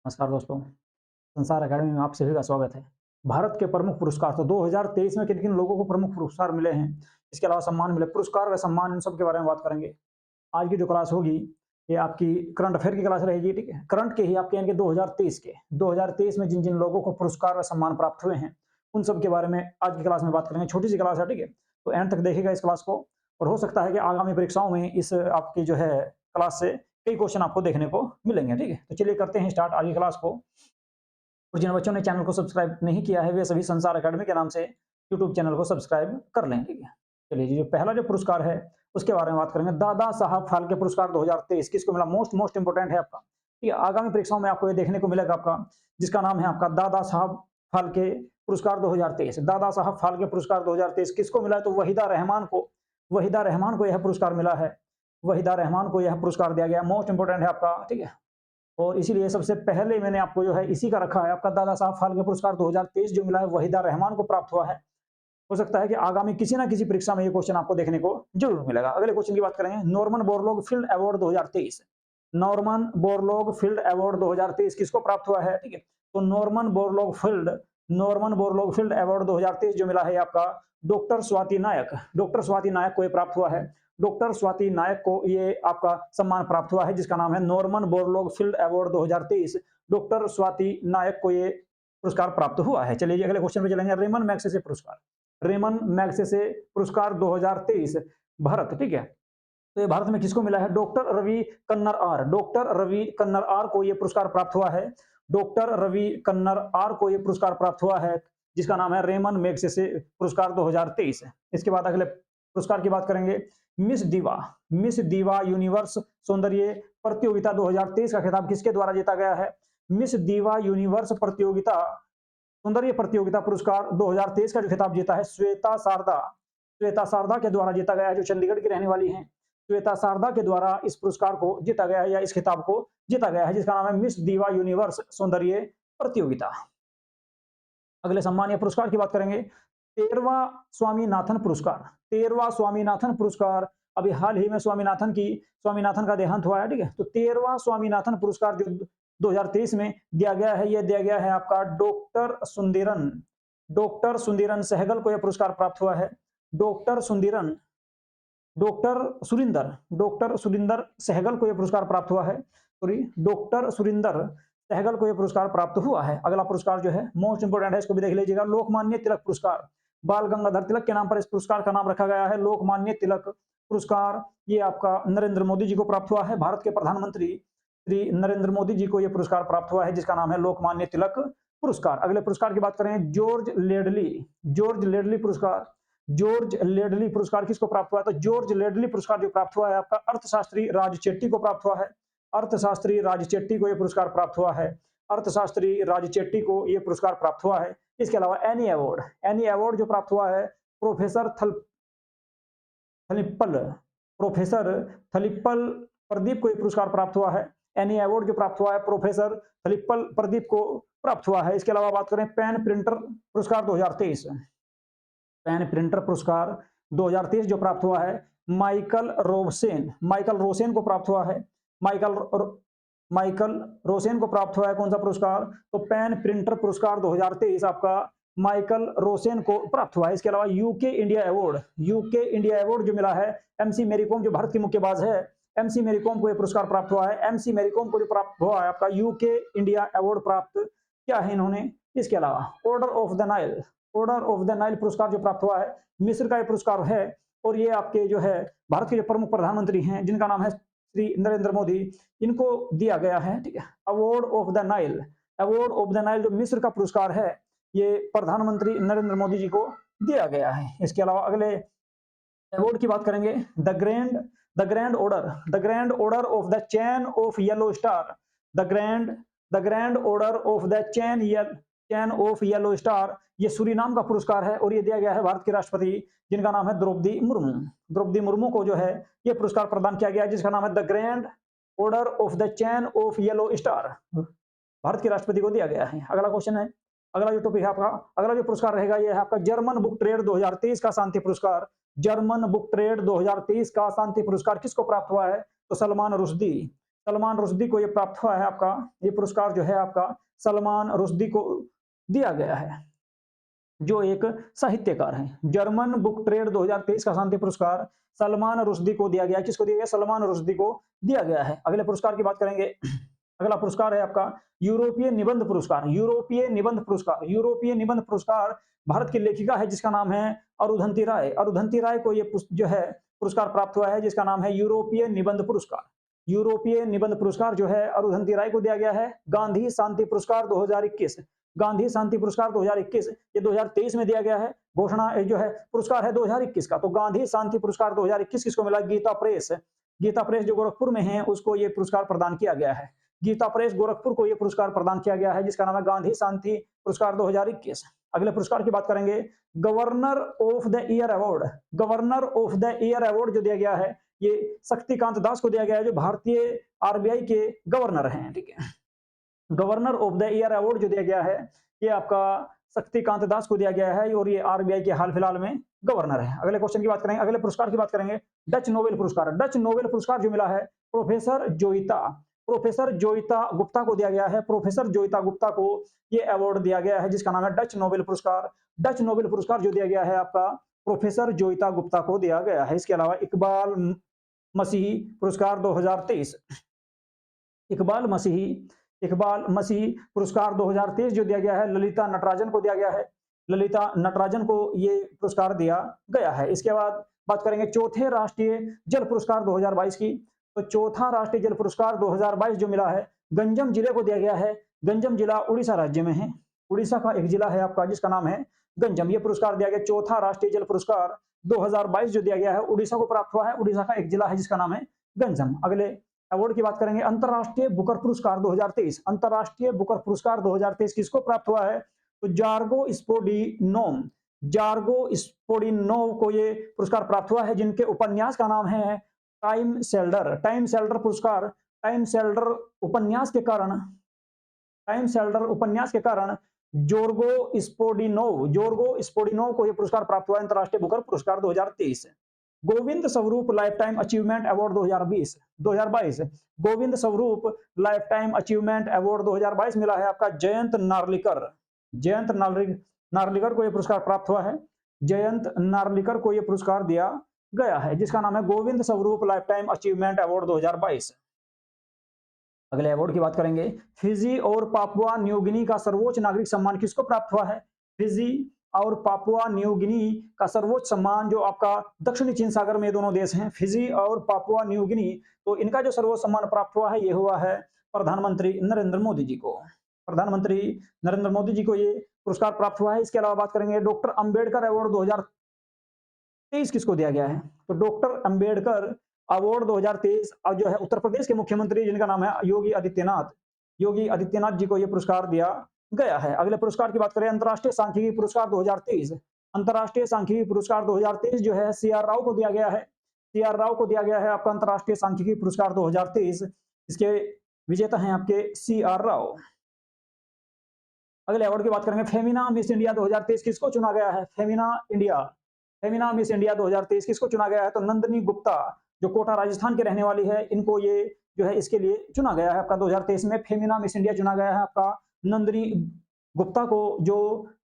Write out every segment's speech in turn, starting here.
नमस्कार दोस्तों, संसार अकेडमी में आप सभी का स्वागत है। भारत के प्रमुख पुरस्कार तो 2023 में किन-किन लोगों को प्रमुख पुरस्कार मिले हैं, इसके अलावा सम्मान मिले, पुरस्कार व सम्मान इन सब के बारे में बात करेंगे। आज की जो क्लास होगी, ये आपकी करंट अफेयर की क्लास रहेगी, ठीक है? करंट के ही आपके यानी कि 2023 के, 2023 में जिन-जिन लोगों को पुरस्कार व सम्मान प्राप्त हुए हैं, उन सब के बारे में आज की क्लास में बात करेंगे। छोटी-सी क्लास है, ठीक है? तो एंड तक देखिएगा इस क्लास को और हो सकता है कि आगामी परीक्षाओं में इस आपकी जो है क्लास से कई क्वेश्चन आपको देखने को मिलेंगे, ठीक है? तो चलिए करते हैं स्टार्ट आज की क्लास को। और जिन बच्चों ने चैनल को सब्सक्राइब नहीं किया है, वे सभी संसार अकेडमी के नाम से यूट्यूब चैनल को सब्सक्राइब कर लें, ठीक है? चलिए जी, जो पहला जो पुरस्कार है, उसके बारे में बात करेंगे। दादा साहब फाल्के पुरस्कार 2023 किसको मिला? मोस्ट इंपोर्टेंट है आपका, ठीक है? आगामी परीक्षाओं में आपको ये देखने को मिलेगा आपका, जिसका नाम है आपका दादा साहब फाल्के पुरस्कार 2023। दादा साहब फाल्के पुरस्कार 2023 किसको मिला है? तो वहीदा रहमान को यह पुरस्कार मिला है। वहीदा रहमान को यह पुरस्कार दिया गया। मोस्ट इंपोर्टेंट है आपका, ठीक है? और इसीलिए सबसे पहले मैंने आपको जो है इसी का रखा है, आपका दादा साहब फाल्के पुरस्कार 2023 जो मिला है वहीदा रहमान को प्राप्त हुआ है। हो सकता है कि आगामी किसी ना किसी परीक्षा में ये क्वेश्चन आपको देखने को जरूर मिलेगा। अगले क्वेश्चन की बात करेंगे, Norman Borlaug field award 2023। Norman Borlaug field award 2023 किसको प्राप्त हुआ है? ठीक है, तो नॉर्मन बोरलॉग फील्ड अवार्ड 2023 जो मिला है आपका डॉक्टर स्वाति नायक, डॉक्टर स्वाति नायक को ये प्राप्त हुआ है। डॉक्टर स्वाति नायक को ये आपका सम्मान प्राप्त हुआ है, जिसका नाम है Norman Borlaug field award 2023। Doctor Swati Nayak को ये पुरस्कार प्राप्त हुआ है। चलिए अगले क्वेश्चन पे चलेंगे, रेमन मैग्सेसे पुरस्कार। रेमन मैग्सेसे पुरस्कार 2023 भारत, ठीक है? तो ये भारत में किसको मिला है? Doctor Ravi Kannan R, doctor Ravi Kannan R को ये पुरस्कार प्राप्त हुआ है। डॉक्टर रवि कन्नर आर को ये पुरस्कार प्राप्त हुआ है, जिसका नाम है रेमन मैग्सेसे पुरस्कार 2023। इसके बाद अगले पुरस्कार की बात करेंगे, मिस दीवा यूनिवर्स सौंदर्य प्रतियोगिता 2023 का खिताब किसके द्वारा जीता गया है? मिस दीवा यूनिवर्स प्रतियोगिता सौंदर्य प्रतियोगिता पुरस्कार 2023 का जो खिताब जीता है श्वेता शारदा के द्वारा जीता गया है, जो चंडीगढ़ की रहने वाली हैं। श्वेता शारदा के द्वारा इस पुरस्कार को जीता गया है या इस खिताब को जीता गया है, जिसका नाम है मिस दीवा यूनिवर्स सौंदर्य प्रतियोगिता। अगले सम्मान या पुरस्कार की बात करेंगे, 13वां स्वामीनाथन पुरस्कार। 13वां स्वामीनाथन पुरस्कार अभी हाल ही में स्वामीनाथन का देहांत हुआ है, ठीक है? तो 13वां स्वामीनाथन पुरस्कार जो 2023 में दिया गया है, यह दिया गया है आपका डॉक्टर सुंदरन सहगल को यह पुरस्कार प्राप्त हुआ है। डॉक्टर सुरिंदर सहगल को यह पुरस्कार प्राप्त हुआ है। सॉरी, डॉक्टर सुरिंदर सहगल को यह पुरस्कार प्राप्त हुआ है। अगला पुरस्कार जो है मोस्ट इंपोर्टेंट है, इसको भी देख लीजिएगा, लोकमान्य तिलक पुरस्कार। बाल गंगाधर तिलक के नाम पर इस पुरस्कार का नाम रखा गया है, लोकमान्य तिलक पुरस्कार। ये आपका नरेंद्र मोदी जी को प्राप्त हुआ है, भारत के प्रधानमंत्री श्री नरेंद्र मोदी जी को यह पुरस्कार प्राप्त हुआ है, जिसका नाम है लोकमान्य तिलक पुरस्कार। अगले पुरस्कार की बात करें, जॉर्ज लेडली पुरस्कार किसको प्राप्त हुआ है? तो जॉर्ज लेडली पुरस्कार जो प्राप्त हुआ है आपका अर्थशास्त्री राज चेट्टी को प्राप्त हुआ है। अर्थशास्त्री राज चेट्टी को यह पुरस्कार प्राप्त हुआ है। अर्थशास्त्री राज चेट्टी को यह पुरस्कार प्राप्त हुआ है। इसके अलावा एनी अवार्ड जो प्राप्त हुआ है प्रोफेसर थलिप्पल प्रदीप को यह पुरस्कार प्राप्त हुआ है। एनी अवार्ड जो प्राप्त हुआ है प्रोफेसर थलिप्पल प्रदीप को प्राप्त हुआ है। इसके अलावा बात करें पेन प्रिंटर पुरस्कार 2023, पेन प्रिंटर पुरस्कार 2023 जो प्राप्त हुआ है माइकल रोसेन को प्राप्त हुआ है। माइकल रोसेन को प्राप्त हुआ है कौन सा पुरस्कार? तो पेन प्रिंटर पुरस्कार 2023 आपका माइकल रोसेन को प्राप्त हुआ है। इसके अलावा यूके इंडिया अवार्ड जो मिला है एमसी मैरीकॉम, जो भारत की मुक्केबाज है, एमसी मैरीकॉम को यह पुरस्कार प्राप्त हुआ है। एमसी मैरीकॉम को जो प्राप्त हुआ है आपका यूके इंडिया अवार्ड प्राप्त किया है इन्होंने। इसके अलावा ऑर्डर ऑफ द नाइल पुरस्कार जो प्राप्त हुआ है, मिस्र का यह पुरस्कार है और ये आपके जो है भारत के जो प्रमुख प्रधानमंत्री हैं, जिनका नाम है श्री नरेंद्र मोदी, इनको दिया गया है, ठीक है? अवार्ड ऑफ द नाइल जो मिस्र का पुरस्कार है, ये प्रधानमंत्री नरेंद्र मोदी जी को दिया गया है। इसके अलावा अगले अवार्ड की बात करेंगे, the grand order of the chain of yellow star. The grand order of the chain of yellow star, ये सूरीनाम का पुरस्कार है और ये दिया गया है भारत के राष्ट्रपति, जिनका नाम है द्रौपदी मुर्मू को जो है ये पुरस्कार प्रदान किया गया है, जिसका नाम है the grand order of the chain of yellow star, Bharat के राष्ट्रपति को दिया गया है। अगला क्वेश्चन है, अगला जो टॉपिक है आपका, अगला जो पुरस्कार रहेगा ये है आपका जर्मन बुक ट्रेड 2023 का शांति पुरस्कार। जर्मन बुक ट्रेड 2023 का शांति पुरस्कार किसको प्राप्त हुआ है? तो सलमान सलमान रुश्दी को ये प्राप्त हुआ है आपका, ये पुरस्कार जो है आपका सलमान रुश्दी को दिया गया है, जो एक साहित्यकार हैं। जर्मन बुक ट्रेड 2023 का शांति पुरस्कार सलमान रुश्दी को दिया गया। किसको दिया गया? सलमान रुश्दी को दिया गया है। अगले पुरस्कार की बात करेंगे। अगला पुरस्कार है आपका यूरोपीय निबंध पुरस्कार। यूरोपीय निबंध पुरस्कार, यूरोपीय निबंध पुरस्कार भारत की लेखिका है जिसका नाम है अरुंधति राय। अरुंधति राय को ये जो है पुरस्कार प्राप्त हुआ है जिसका नाम है यूरोपीय निबंध पुरस्कार। यूरोपीय निबंध पुरस्कार जो है अरुंधति राय को दिया गया है। गांधी शांति पुरस्कार 2021, गांधी शांति पुरस्कार 2021 ये 2023 में दिया गया है। घोषणा जो है पुरस्कार है 2021 का। तो गांधी शांति पुरस्कार 2021 किसको मिला? गीता प्रेस। गीता प्रेस जो गोरखपुर में है उसको ये पुरस्कार प्रदान किया गया है। गीता प्रेस गोरखपुर को ये पुरस्कार प्रदान किया गया है जिसका नाम है गांधी शांति पुरस्कार 2021। अगले पुरस्कार की बात करेंगे। Governor of the year award, governor of the year award जो दिया गया है ये शक्तिकांत दास को दिया गया है जो भारतीय आरबीआई के गवर्नर हैं। ठीक है, governor of the year award जो दिया गया है ये आपका शक्तिकांत दास को दिया गया है और ये आरबीआई के हाल फिलहाल में गवर्नर है। अगले क्वेश्चन की बात करेंगे, अगले पुरस्कार की बात करेंगे। डच नोबेल पुरस्कार, डच नोबेल पुरस्कार जो मिला है प्रोफेसर जोइता, प्रोफेसर जोइता गुप्ता को दिया गया है। प्रोफेसर जोइता गुप्ता को ये अवार्ड दिया गया है जिसका नाम है डच नोबेल पुरस्कार। डच नोबेल पुरस्कार जो दिया गया है आपका प्रोफेसर जोइता गुप्ता को दिया गया है। इसके अलावा इकबाल मसीही पुरस्कार 2023, इकबाल मसीही पुरस्कार 2023 जो दिया गया है ललिता नटराजन को दिया गया है। ललिता नटराजन को ये पुरस्कार दिया गया है। इसके बाद बात करेंगे चौथे राष्ट्रीय जल पुरस्कार 2022 की। तो चौथा राष्ट्रीय जल पुरस्कार 2022 जो मिला है गंजम जिले को दिया गया है। गंजम जिला उड़ीसा राज्य में है। उड़ीसा का एक जिला है आपका जिसका नाम है गंजम। ये पुरस्कार दिया गया। चौथा राष्ट्रीय जल पुरस्कार 2022 जो दिया गया है उड़ीसा को प्राप्त हुआ है। उड़ीसा का एक जिला है जिसका नाम है गंजम। अगले अवार्ड की बात करेंगे। अंतरराष्ट्रीय बुकर पुरस्कार 2023, अंतरराष्ट्रीय बुकर पुरस्कार 2023 किसको प्राप्त हुआ है? तो जार्गो स्पोडिनोम, जार्गो स्पोडिनोव को ये पुरस्कार प्राप्त हुआ है जिनके उपन्यास का नाम है टाइम सेल्डर। टाइम सेल्डर पुरस्कार, टाइम सेल्डर उपन्यास के कारण, टाइम सेल्डर उपन्यास के कारण जोर्गो स्पोडिनोव को यह पुरस्कार प्राप्त हुआ अंतरराष्ट्रीय बुकर पुरस्कार 2023। Govind Swarup life time achievement award 2022, Govind Swarup life time achievement award 2022 मिला है आपका जयंत नार्लिकर। जयंत नार्लिकर को यह पुरस्कार प्राप्त हुआ है। जयंत नार्लिकर को यह पुरस्कार दिया गया है जिसका नाम है Govind Swarup life time achievement award 2022। अगले अवार्ड की बात करेंगे। फिजी और पापुआ न्यू गिनी का सर्वोच्च नागरिक सम्मान किसको प्राप्त हुआ है? फिजी और पापुआ न्यू गिनी का सर्वोच्च सम्मान जो आपका दक्षिणी चीन सागर में दोनों देश हैं फिजी और पापुआ न्यू गिनी, तो इनका जो सर्वोच्च सम्मान प्राप्त हुआ है ये हुआ है प्रधानमंत्री नरेंद्र मोदी जी को। प्रधानमंत्री नरेंद्र मोदी जी को ये पुरस्कार प्राप्त हुआ है। इसके अलावा बात करेंगे डॉक्टर अंबेडकर अवार्ड 2023 किसको दिया गया है? तो डॉक्टर अंबेडकर अवार्ड 2023 और जो है उत्तर प्रदेश के मुख्यमंत्री जिनका नाम है योगी आदित्यनाथ, योगी आदित्यनाथ जी को यह पुरस्कार दिया गया है। अगले पुरस्कार की बात करें। अंतरराष्ट्रीय सांख्यिकी पुरस्कार 2023, अंतरराष्ट्रीय सांख्यिकी पुरस्कार 2023 जो है सीआर राव को दिया गया है। सीआर राव को दिया गया है आपका अंतरराष्ट्रीय सांख्यिकी पुरस्कार 2023। इसके विजेता हैं आपके सीआर राव। अगले अवार्ड की बात करेंगे। फेमिना मिस इंडिया 2023 किसको चुना गया है? फेमिना मिस इंडिया 2023 किसको चुना गया है? तो नंदिनी गुप्ता जो कोटा राजस्थान के रहने वाली है, इनको ये जो है इसके लिए चुना गया है आपका 2023 में फेमिना मिस इंडिया चुना गया है आपका नंदिनी गुप्ता को जो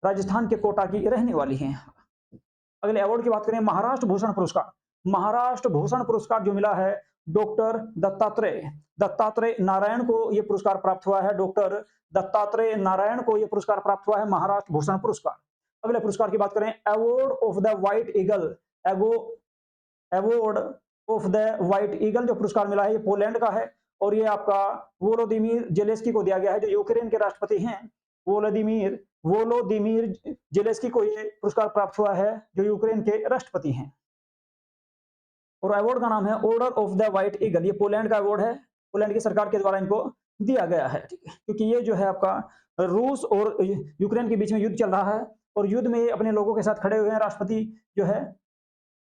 राजस्थान के कोटा की रहने वाली हैं। अगले अवार्ड की बात करें। महाराष्ट्र भूषण पुरस्कार, महाराष्ट्र भूषण पुरस्कार जो मिला है डॉक्टर दत्तात्रेय नारायण को यह पुरस्कार प्राप्त हुआ है। डॉक्टर दत्तात्रेय नारायण को यह पुरस्कार प्राप्त हुआ है महाराष्ट्र भूषण पुरस्कार। अगले पुरस्कार की बात करें। Award of the white eagle, award of the white eagle जो पुरस्कार मिला है ये पोलैंड का है और ये आपका वोलोदिमीर जेलेस्की को दिया गया है जो यूक्रेन के राष्ट्रपति हैं। वोलोदिमीर जेलेस्की को ये पुरस्कार प्राप्त हुआ है जो यूक्रेन के राष्ट्रपति हैं। और अवार्ड का नाम है order of the white eagle. ये पोलैंड का अवार्ड है, पोलैंड की सरकार के द्वारा इनको दिया गया है। ठीक है, क्योंकि ये जो है आपका रूस और यूक्रेन के बीच में युद्ध चल रहा है और युद्ध में अपने लोगों के साथ खड़े हुए हैं राष्ट्रपति जो है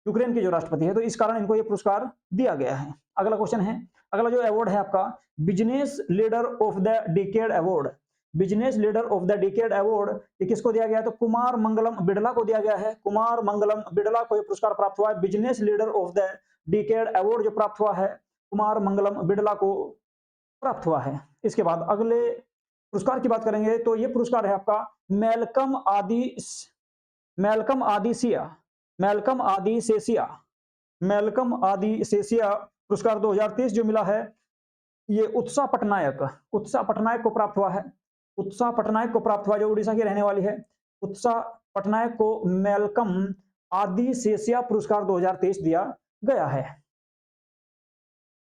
यूक्रेन के जो राष्ट्रपति है, तो इस कारण इनको ये पुरस्कार दिया गया है। अगला क्वेश्चन है, अगला जो अवार्ड है आपका business leader of the decade award. Business leader of the decade award ये किसको दिया गया है? तो कुमार मंगलम बिड़ला को दिया गया है। कुमार मंगलम बिड़ला को ये पुरस्कार प्राप्त हुआ है। Business leader of the decade award जो प्राप्त हुआ है कुमार मंगलम बिड़ला को प्राप्त हुआ है। इसके बाद अगले पुरस्कार की बात करेंगे तो ये पुरस्कार है आपका मैल्कम आदि मैल्कम आदिसिया मैल्कम आदिसेसिया मैल्कम आदिसेसिया पुरस्कार 2023 जो मिला है, ये उत्साह पटनायक को प्राप्त हुआ है। उत्साह पटनायक को प्राप्त हुआ, जो उड़ीसा की रहने वाली है। उत्साह पटनायक को मैल्कम आदिसेसिया पुरस्कार 2023 दिया गया है।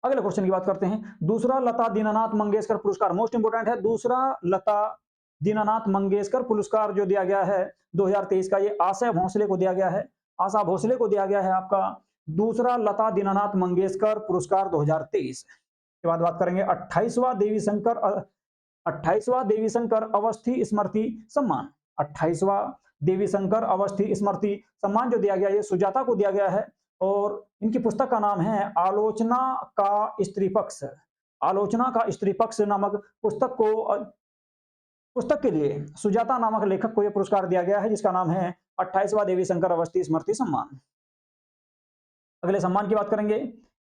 अगले क्वेश्चन की बात करते हैं। दूसरा लता दीनानाथ मंगेशकर पुरस्कार, मोस्ट इंपोर्टेंट है। दूसरा लता दीनानाथ मंगेशकर पुरस्कार जो दिया गया है 2023 का, ये आशा भोसले को दिया गया है। आशा भोसले को दिया गया है आपका दूसरा लता दीनानाथ मंगेशकर पुरस्कार 2023 के बाद बात करेंगे 28वां देवी शंकर अवस्थी स्मृति सम्मान। 28वां देवी शंकर अवस्थी स्मृति सम्मान जो दिया गया, ये सुजाता को दिया गया है और इनकी पुस्तक का नाम है आलोचना का स्त्री पक्ष। आलोचना का स्त्री पक्ष नामक पुस्तक के लिए सुजाता नामक लेखक को यह पुरस्कार दिया गया है, जिसका नाम है 28वां देवी शंकर अवस्थी स्मृति सम्मान। अगले सम्मान की बात करेंगे,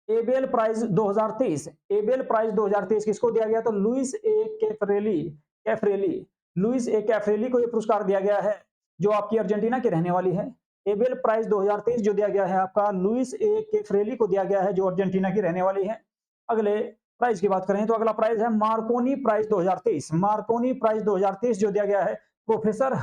एबेल प्राइज 2023। एबेल प्राइज 2023 किसको दिया गया, तो लुइस ए कैफरेली को यह पुरस्कार दिया गया है, जो आपकी अर्जेंटीना की रहने वाली है। एबेल प्राइज 2023 जो दिया गया है आपका लुइस ए कैफरेली को दिया गया है, जो अर्जेंटीना की रहने वाली है। अगले प्राइज की बात करें तो अगला प्राइज है मार्कोनी प्राइज 2023। मार्कोनी प्राइज 2023 जो दिया गया है प्रोफेसर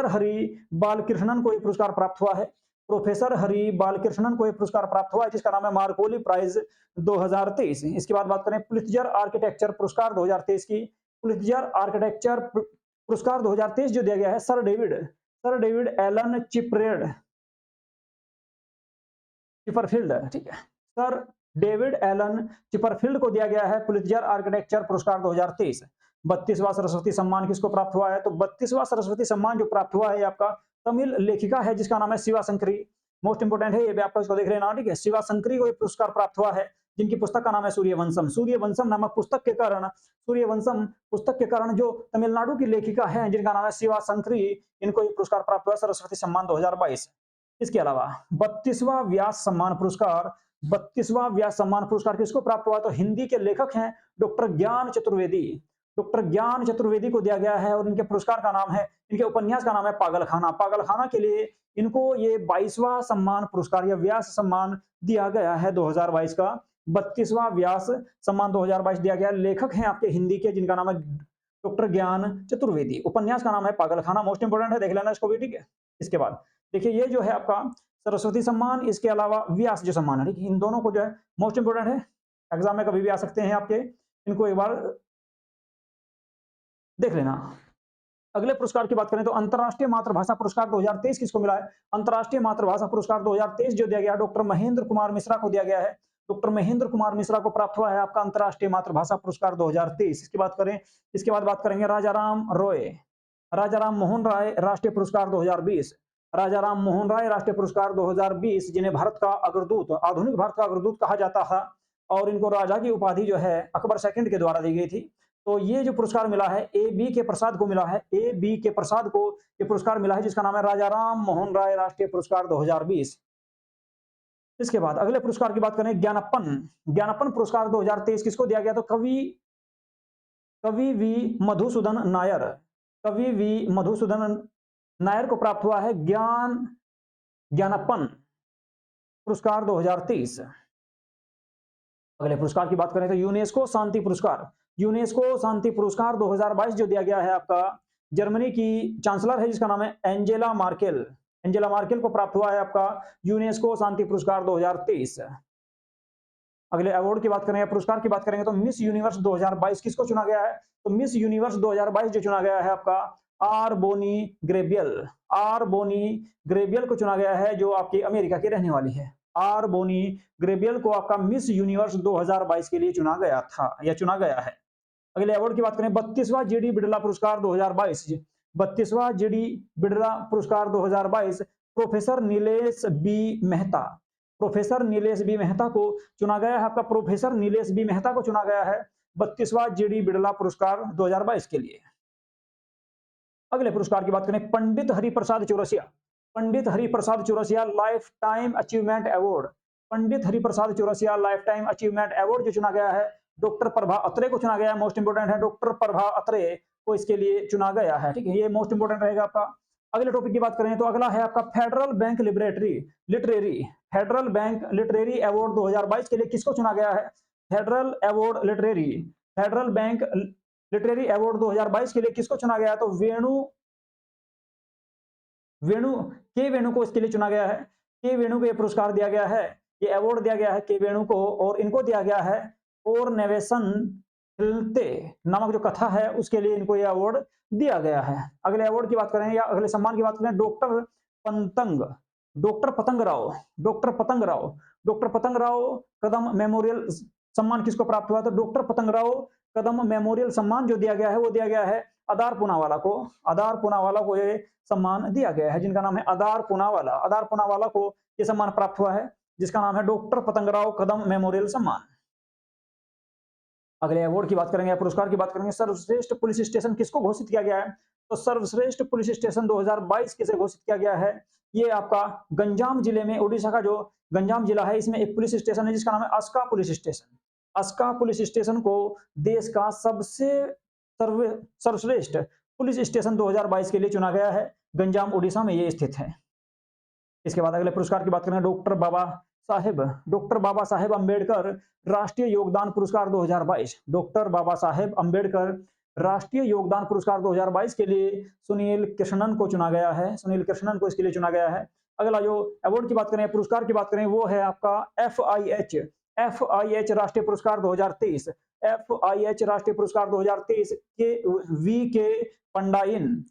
हरि बालकृष्णन को यह पुरस्कार प्राप्त हुआ है। प्रोफेसर हरि बालकृष्णन को यह पुरस्कार प्राप्त हुआ है, जिसका नाम है मार्कोनी प्राइज 2023। इसके बाद बात करें पुलित्जर आर्किटेक्चर पुरस्कार 2023 की। पुलित्जर आर्किटेक्चर पुरस्कार 2023 जो दिया गया है सर डेविड एलन चिपरफील्ड, ठीक है, सर डेविड एलन चिपरफील्ड को दिया गया है पुलित्जर आर्किटेक्चर पुरस्कार 2023। 32वां सरस्वती सम्मान किसको प्राप्त हुआ है, तो 32वां सरस्वती सम्मान जो प्राप्त हुआ है आपका तमिल लेखिका है, जिसका नाम है शिवा शंकरी। मोस्ट इंपोर्टेंट है, ये भी आपको इसको देख लेना, ठीक है। शिवा शंकरी को ये पुरस्कार प्राप्त हुआ है, जिनकी पुस्तक का नाम है सूर्यवंशम नामक पुस्तक के कारण जो तमिलनाडु की लेखिका है, जिनका नाम है शिवा शंकरी, इनको ये पुरस्कार प्राप्त हुआ सरस्वती सम्मान 2022। इसके अलावा 32वां व्यास सम्मान पुरस्कार किसको प्राप्त हुआ, तो हिंदी के लेखक हैं डॉक्टर ज्ञान चतुर्वेदी को दिया गया है और इनके पुरस्कार का नाम है, इनके उपन्यास का नाम है पागलखाना के लिए इनको ये 22वां सम्मान पुरस्कार या व्यास सम्मान दिया गया है 2022 का। 32वां व्यास सम्मान 2022 दिया गया। लेखक हैं आपके हिंदी के, जिनका नाम है डॉक्टर ज्ञान चतुर्वेदी। उपन्यास का नाम है पागलखाना, मोस्ट इंपोर्टेंट है, देख लेना इसको भी, ठीक है। इसके बाद देखिए, ये जो है आपका सरस्वती सम्मान, इसके अलावा व्यास जो सम्मान है, ठीक है, इन दोनों को जो है मोस्ट इंपोर्टेंट है, एग्जाम में कभी भी आ सकते हैं आपके, इनको एक बार देख लेना। अगले पुरस्कार की बात करें तो अंतरराष्ट्रीय मातृभाषा पुरस्कार 2023 किसको मिला है, अंतरराष्ट्रीय मातृभाषा पुरस्कार 2023 जो दिया गया डॉक्टर महेंद्र कुमार मिश्रा को दिया गया है। डॉक्टर महेंद्र कुमार मिश्रा को प्राप्त हुआ है आपका अंतरराष्ट्रीय मातृभाषा पुरस्कार 2023। इसके बाद बात करेंगे राजा राम मोहन राय राष्ट्रीय पुरस्कार 2020। राजा राम मोहन राय राष्ट्रीय पुरस्कार 2020, जिन्हें आधुनिक भारत का अग्रदूत कहा जाता था और इनको राजा की उपाधि जो है अकबर सेकंड के द्वारा दी गई थी। तो ये जो पुरस्कार मिला है ए बी के प्रसाद को ये पुरस्कार मिला है, जिसका नाम है राजा राम मोहन राय राष्ट्रीय पुरस्कार 2020। इसके बाद अगले पुरस्कार की बात करें, ज्ञानप्पन पुरस्कार 2023 किसको दिया गया, तो कवि वी मधुसूदन नायर को प्राप्त हुआ है ज्ञानप्पन पुरस्कार 2023। अगले पुरस्कार की बात करें तो यूनेस्को शांति पुरस्कार 2022 जो दिया गया है आपका जर्मनी की चांसलर है, जिसका नाम है एंजेला मार्केल को प्राप्त हुआ है आपका यूनेस्को शांति पुरस्कार 2023। अगले अवार्ड की बात करें, पुरस्कार की बात करेंगे तो मिस यूनिवर्स 2022 किसको चुना गया है, तो मिस यूनिवर्स 2022 जो चुना गया है आपका आर बोनी ग्रेबियल को चुना गया है, जो आपकी अमेरिका की रहने वाली है। आर बोनी ग्रेबियल को आपका मिस यूनिवर्स 2022 के लिए चुना गया है। अगले अवार्ड की बात करें, 32वां जीडी बिड़ला पुरस्कार 2022 प्रोफेसर नीलेश बी मेहता को चुना गया है आपका 32वां जीडी बिड़ला पुरस्कार 2022 के लिए। अगले पुरस्कार की बात करें, Pandit Hariprasad Chaurasia lifetime achievement award जो चुना गया है डॉक्टर प्रभा अत्रे को चुना गया है, मोस्ट इंपोर्टेंट है, डॉक्टर प्रभा अत्रे को इसके लिए चुना गया है, ठीक है, ये मोस्ट इंपोर्टेंट रहेगा आपका। अगले टॉपिक की बात करें तो अगला है आपका federal bank literary federal bank literary award 2022 के लिए किसको चुना गया है? फेडरल बैंक लिटरेरी अवार्ड 2022 के लिए किसको चुना गया है? तो वेणु को इसके लिए चुना गया है। के वेणु को यह पुरस्कार दिया गया है, ये अवार्ड दिया गया है के वेणु को, और इनको दिया गया है और नेवेसन खिलते नामक जो कथा है उसके लिए इनको यह अवार्ड दिया गया है। अगले अवार्ड की बात करें या अगले सम्मान की बात करें, डॉक्टर पतंग राव कदम मेमोरियल सम्मान किसको प्राप्त हुआ? तो डॉक्टर पतंग राव कदम मेमोरियल सम्मान जो दिया गया है वो दिया गया है आधार पूनावाला को ये सम्मान दिया गया है, जिनका नाम है आधार पूनावाला को ये सम्मान प्राप्त हुआ है, जिसका नाम है डॉक्टर पतंग राव कदम मेमोरियल सम्मान। अगले अवार्ड की बात करेंगे, पुरस्कार की बात करेंगे, सर्वश्रेष्ठ पुलिस स्टेशन किसको घोषित किया गया है? तो सर्वश्रेष्ठ पुलिस स्टेशन 2022 किसे घोषित किया गया है? ये आपका गंजाम जिले में, उड़ीसा का जो गंजाम जिला है इसमें एक पुलिस स्टेशन है जिसका नाम है Aska police station. Aska police station को देश का सबसे सर्वश्रेष्ठ पुलिस स्टेशन 2022 के लिए चुना गया है, गंजाम उड़ीसा में ये स्थित है। इसके बाद अगले पुरस्कार की बात करें, डॉक्टर बाबा साहेब अंबेडकर राष्ट्रीय योगदान पुरस्कार 2022। डॉक्टर बाबा साहेब अंबेडकर राष्ट्रीय योगदान पुरस्कार 2022 के लिए सुनील कृष्णन को चुना गया है, सुनील कृष्णन को इसके लिए चुना गया है। अगला जो अवार्ड की बात करें, पुरस्कार की बात करें, वो है आपका FIH राष्ट्रीय पुरस्कार 2023। FIH राष्ट्रीय पुरस्कार 2023 के वी के पांडियन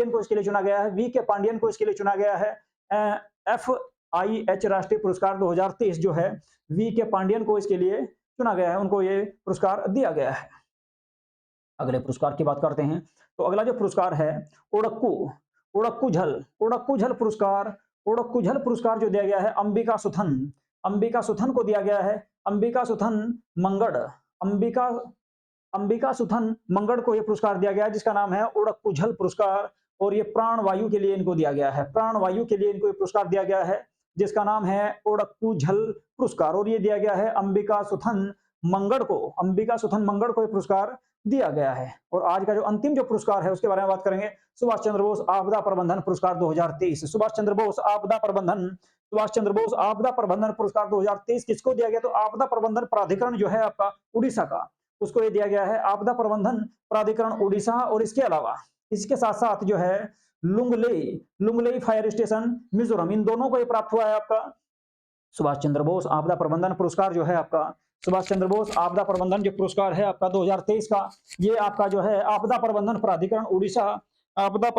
को इसके लिए चुना गया है, वी के पांडियन को इसके लिए चुना गया है। FIH राष्ट्रीय पुरस्कार 2023 जो है वी के पांडियन को इसके लिए चुना गया है, उनको ये पुरस्कार दिया गया है। अगले पुरस्कार की बात करते हैं तो अगला जो पुरस्कार है ओडक्कू झल पुरस्कार जो दिया गया है अंबिका सुथन को दिया गया है। अंबिका सुथन मंगड़ को यह पुरस्कार दिया गया है, जिसका नाम है ओडक्कू झल पुरस्कार, और ये प्राणवायु के लिए इनको दिया गया है, प्राणवायु के लिए इनको ये पुरस्कार दिया गया है, जिसका नाम है ओडक्कू झल पुरस्कार, और ये दिया गया है अंबिका सुथन मंगड़ को ये पुरस्कार दिया गया है। और आज का जो अंतिम जो पुरस्कार है उसके बारे में बात करेंगे, सुभाष चंद्र बोस आपदा प्रबंधन पुरस्कार 2023। सुभाष चंद्र बोस आपदा प्रबंधन पुरस्कार 2023 किसको दिया गया? तो आपदा प्रबंधन प्राधिकरण जो है आपका उड़ीसा का, उसको ये दिया गया है, आपदा प्रबंधन प्राधिकरण उड़ीसा। और इसके अलावा इसके साथ साथ जो है लुंगलेई फायर स्टेशन मिजोरम, इन दोनों को ये प्राप्त हुआ है आपका सुभाष चंद्र बोस आपदा प्रबंधन पुरस्कार जो है आपका सुभाष चंद्र बोस आपदा प्रबंधन जो पुरस्कार है आपका 2023 का, ये आपका जो है आपदा प्रबंधन प्राधिकरण उड़ीसा, आपदा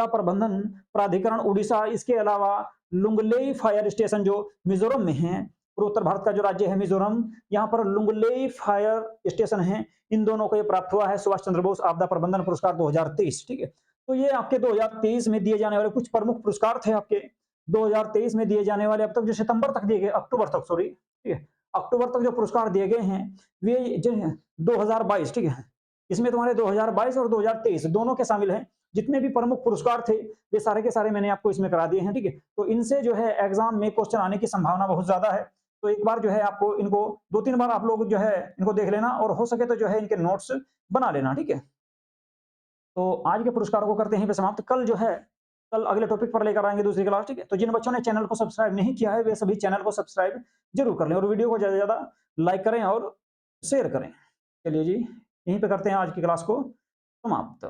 प्रबंधन प्राधिकरण उड़ीसा। इसके अलावा लुंगलेई फायर स्टेशन जो मिजोरम में है, पूर्वोत्तर भारत का जो राज्य है मिजोरम, यहाँ पर लुंगलेई फायर स्टेशन है, इन दोनों को ये प्राप्त हुआ है सुभाष चंद्र बोस आपदा प्रबंधन पुरस्कार 2023। ठीक है, तो ये आपके 2023 में दिए जाने वाले कुछ प्रमुख पुरस्कार थे आपके 2023 में दिए जाने वाले, अब तक जो सितंबर तक दिए गए, ठीक है, अक्टूबर तक जो पुरस्कार दिए गए हैं वे जो 2022, ठीक है, इसमें तुम्हारे 2022 और 2023 दोनों के शामिल हैं। जितने भी प्रमुख पुरस्कार थे ये सारे के सारे मैंने आपको इसमें करा दिए हैं। ठीक है, तो इनसे जो है एग्जाम में क्वेश्चन आने की संभावना बहुत ज्यादा है, तो एक बार जो है आपको इनको 2-3 बार आप लोग जो है इनको देख लेना, और हो सके तो जो है इनके नोट्स बना लेना। ठीक है, तो आज के पुरस्कारों को करते हैं समाप्त। कल अगले टॉपिक पर लेकर आएंगे दूसरी क्लास। ठीक है, तो जिन बच्चों ने चैनल को सब्सक्राइब नहीं किया है वे सभी चैनल को सब्सक्राइब जरूर कर लें, और वीडियो को ज्यादा से ज्यादा लाइक करें और शेयर करें। चलिए जी, यहीं पे करते हैं आज की क्लास को समाप्त।